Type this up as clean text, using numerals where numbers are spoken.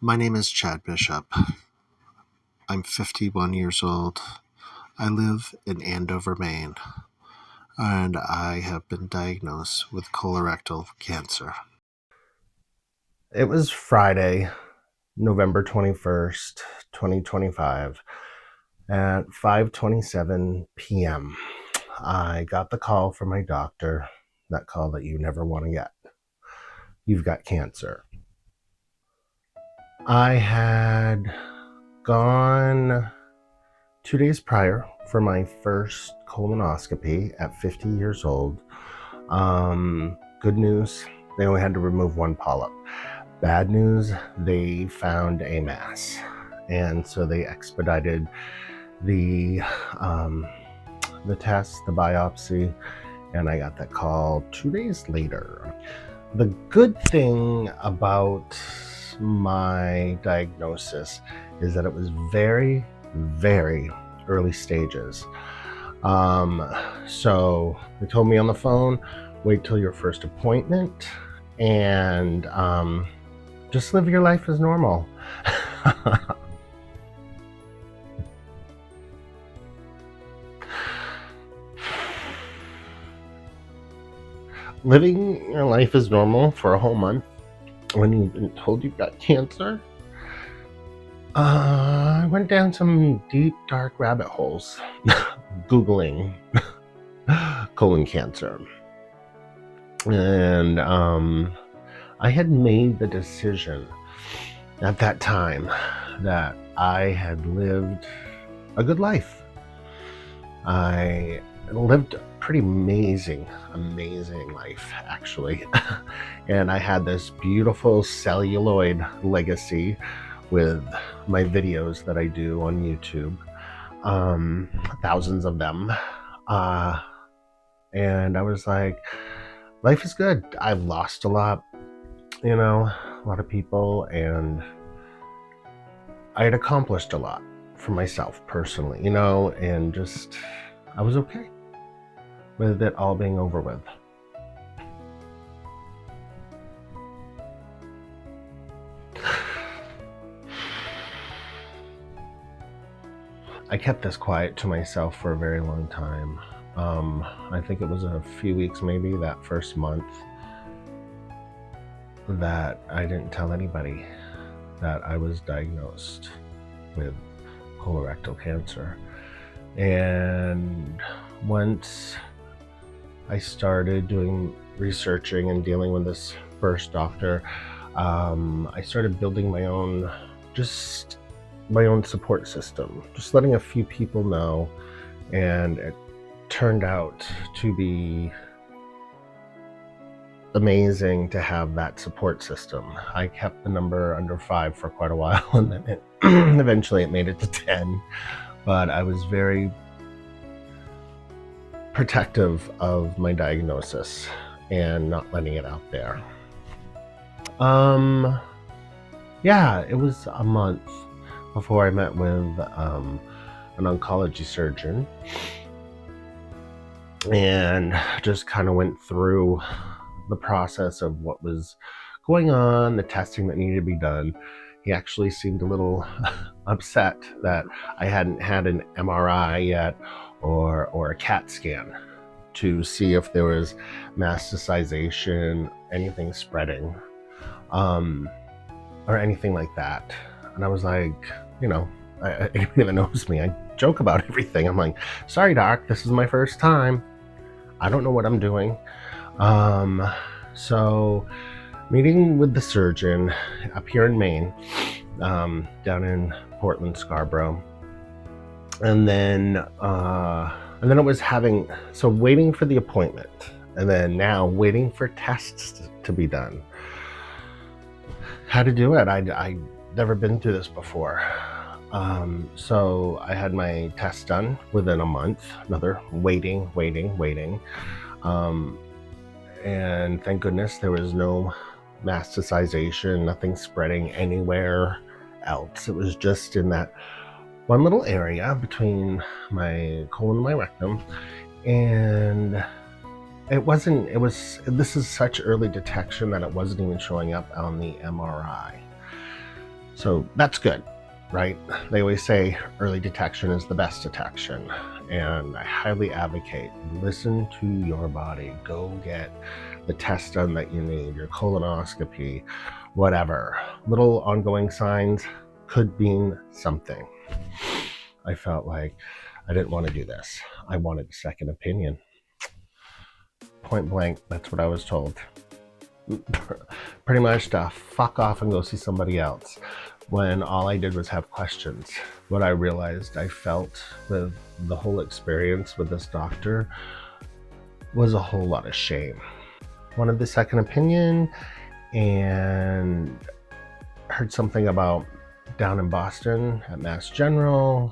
My name is Chad Bishop. I'm 51 years old. I live in Andover, Maine, and I have been diagnosed with colorectal cancer. It was Friday, November 21st, 2025 at 5:27 p.m. I got the call from my doctor, that call that you never want to get. You've got cancer. I had gone 2 days prior for my first colonoscopy at 50 years old. Good news, they only had to remove one polyp. Bad news, they found a mass. And so they expedited the test, the biopsy, and I got that call 2 days later. The good thing about my diagnosis is that it was very, very early stages. So they told me on the phone, wait till your first appointment and just live your life as normal. Living your life as normal for a whole month when you've been told you've got cancer. I went down some deep, dark rabbit holes Googling colon cancer. And I had made the decision at that time that I had lived a good life. I lived a pretty amazing life, actually. And I had this beautiful celluloid legacy with my videos that I do on YouTube, thousands of them. And I was like, life is good. I've lost a lot, a lot of people, and I had accomplished a lot for myself personally, and just, I was okay with it all being over with. I kept this quiet to myself for a very long time. I think it was a few weeks, maybe that first month, that I didn't tell anybody that I was diagnosed with colorectal cancer. And once I started doing researching and dealing with this first doctor, I started building my own support system, just letting a few people know, and it turned out to be amazing to have that support system. I kept the number under 5 for quite a while, and then eventually it made it to 10, but I was very protective of my diagnosis and not letting it out there. Yeah, it was a month before I met with an oncology surgeon and just kind of went through the process of what was going on, the testing that needed to be done. He actually seemed a little upset that I hadn't had an MRI yet or a CAT scan to see if there was metastasization, anything spreading, or anything like that. And I was like, anyone that knows me, I joke about everything. I'm like, sorry, doc, this is my first time. I don't know what I'm doing. So meeting with the surgeon up here in Maine, down in Portland, Scarborough. And then it was waiting for the appointment, and then now waiting for tests to be done. How to do it, I'd never been through this before. So I had my test done within a month, another waiting. And thank goodness there was no metastasization, nothing spreading anywhere else. It was just in that one little area between my colon and my rectum. And this is such early detection that it wasn't even showing up on the MRI. So that's good, right? They always say early detection is the best detection. And I highly advocate, listen to your body. Go get the test done that you need, your colonoscopy, whatever. Little ongoing signs could mean something. I felt like I didn't want to do this. I wanted a second opinion. Point blank, that's what I was told. Pretty much to fuck off and go see somebody else, when all I did was have questions. What I realized I felt with the whole experience with this doctor was a whole lot of shame. Wanted the second opinion and heard something about down in Boston at Mass General.